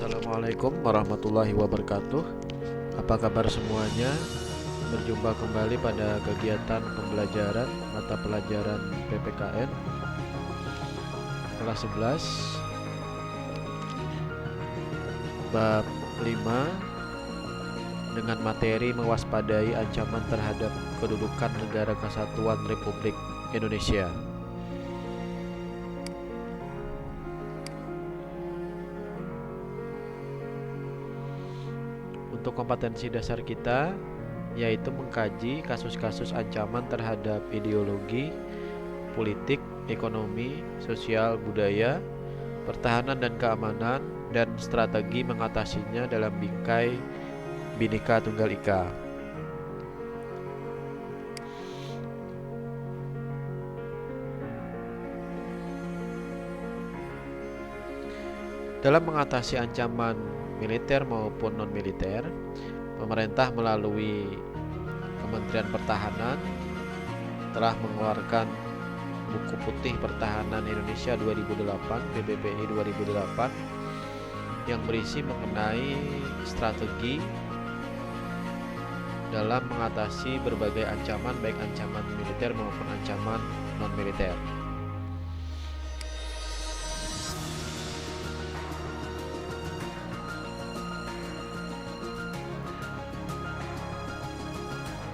Assalamualaikum warahmatullahi wabarakatuh. Apa kabar semuanya? Berjumpa kembali pada kegiatan pembelajaran mata pelajaran PPKN kelas 11 bab 5 dengan materi mewaspadai ancaman terhadap kedudukan Negara Kesatuan Republik Indonesia. Untuk kompetensi dasar kita yaitu mengkaji kasus-kasus ancaman terhadap ideologi, politik, ekonomi, sosial, budaya, pertahanan dan keamanan, dan strategi mengatasinya dalam bingkai Bhinneka Tunggal Ika. Dalam mengatasi ancaman militer maupun non-militer, pemerintah melalui Kementerian Pertahanan telah mengeluarkan Buku Putih Pertahanan Indonesia 2008 (BPPI 2008) yang berisi mengenai strategi dalam mengatasi berbagai ancaman, baik ancaman militer maupun ancaman non-militer.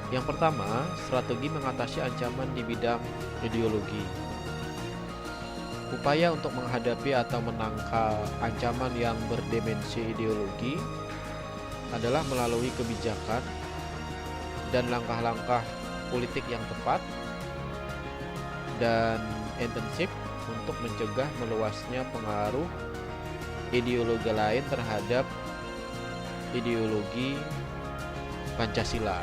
Yang pertama, strategi mengatasi ancaman di bidang ideologi. Upaya untuk menghadapi atau menangkal ancaman yang berdimensi ideologi adalah melalui kebijakan dan langkah-langkah politik yang tepat dan intensif untuk mencegah meluasnya pengaruh ideologi lain terhadap ideologi Pancasila.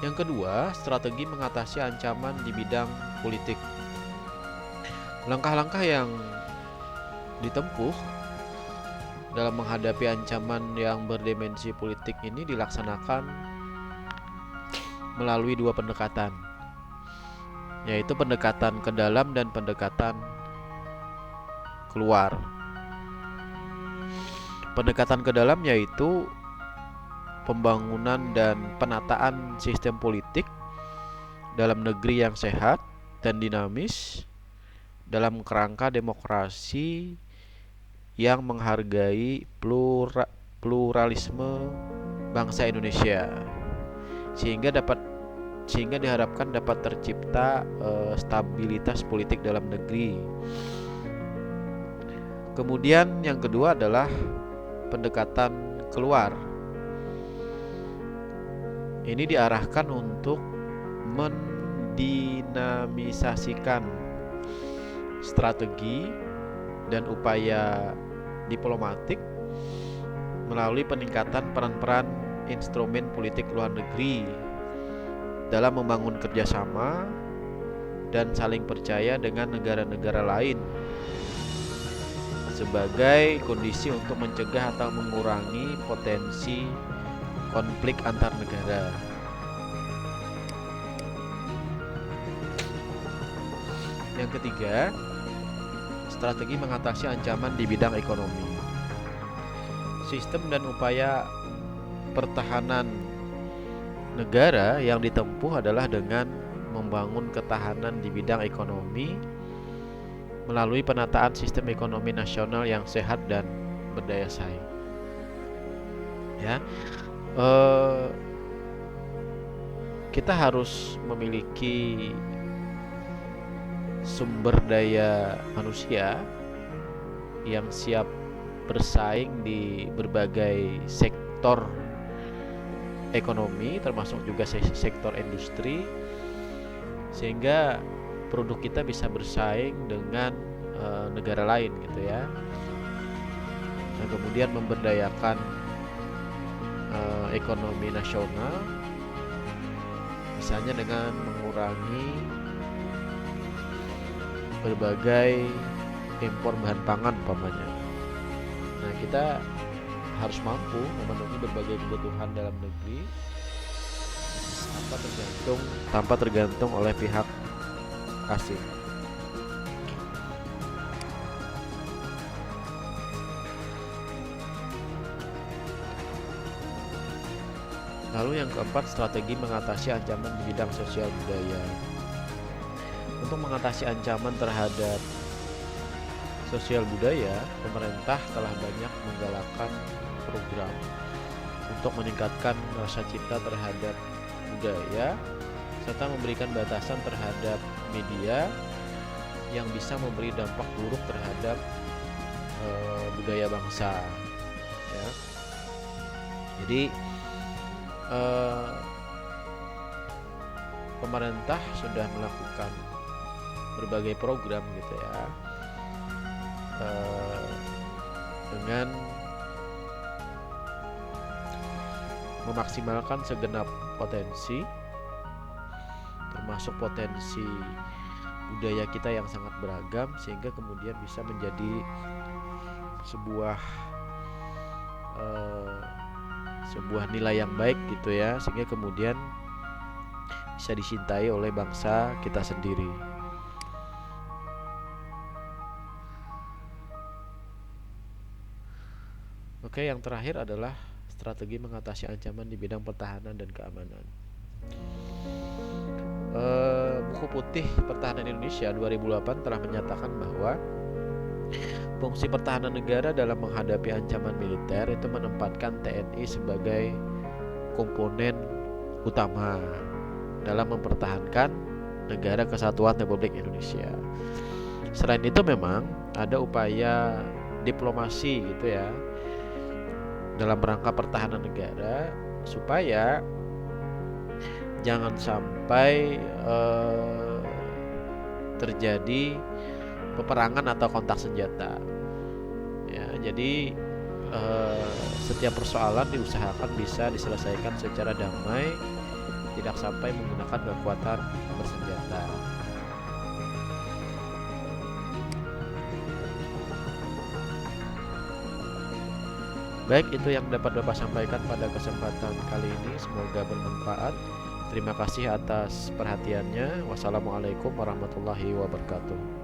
Yang kedua, strategi mengatasi ancaman di bidang politik. Langkah-langkah yang ditempuh dalam menghadapi ancaman yang berdimensi politik ini dilaksanakan melalui dua pendekatan, yaitu pendekatan ke dalam dan pendekatan keluar. Pendekatan ke dalam yaitu pembangunan dan penataan sistem politik dalam negeri yang sehat dan dinamis dalam kerangka demokrasi yang menghargai pluralisme bangsa Indonesia, sehingga diharapkan dapat tercipta stabilitas politik dalam negeri. Kemudian yang kedua adalah pendekatan keluar. Ini diarahkan untuk mendinamisasikan strategi dan upaya diplomatik melalui peningkatan peran-peran instrumen politik luar negeri dalam membangun kerjasama dan saling percaya dengan negara-negara lain sebagai kondisi untuk mencegah atau mengurangi potensi konflik antar negara. Yang ketiga, strategi mengatasi ancaman di bidang ekonomi. Sistem dan upaya pertahanan negara yang ditempuh adalah dengan membangun ketahanan di bidang ekonomi melalui penataan sistem ekonomi nasional yang sehat dan berdaya saing. Kita harus memiliki sumber daya manusia yang siap bersaing di berbagai sektor ekonomi, termasuk juga sektor industri, sehingga produk kita bisa bersaing dengan negara lain gitu ya. Nah, kemudian memberdayakan ekonomi nasional, misalnya dengan mengurangi berbagai impor bahan pangan umpamanya. Nah, kita harus mampu memenuhi berbagai kebutuhan dalam negeri tanpa tergantung oleh pihak asing. Lalu yang keempat, strategi mengatasi ancaman di bidang sosial budaya. Untuk mengatasi ancaman terhadap sosial budaya, pemerintah telah banyak menggalakkan program untuk meningkatkan rasa cinta terhadap budaya serta memberikan batasan terhadap media yang bisa memberi dampak buruk terhadap budaya bangsa. Ya. Jadi pemerintah sudah melakukan berbagai program gitu ya, dengan memaksimalkan segenap potensi, termasuk potensi budaya kita yang sangat beragam, sehingga kemudian bisa menjadi sebuah nilai yang baik gitu ya, sehingga kemudian bisa dicintai oleh bangsa kita sendiri. Oke, yang terakhir adalah strategi mengatasi ancaman di bidang pertahanan dan keamanan. Buku Putih Pertahanan Indonesia 2008 telah menyatakan bahwa fungsi pertahanan negara dalam menghadapi ancaman militer itu menempatkan TNI sebagai komponen utama dalam mempertahankan negara kesatuan Republik Indonesia. Selain itu memang ada upaya diplomasi gitu ya dalam rangka pertahanan negara supaya jangan sampai terjadi peperangan atau kontak senjata. Ya, jadi setiap persoalan diusahakan bisa diselesaikan secara damai, tidak sampai menggunakan kekuatan bersenjata. Baik, itu yang dapat Bapak sampaikan pada kesempatan kali ini. Semoga bermanfaat. Terima kasih atas perhatiannya. Wassalamualaikum warahmatullahi wabarakatuh.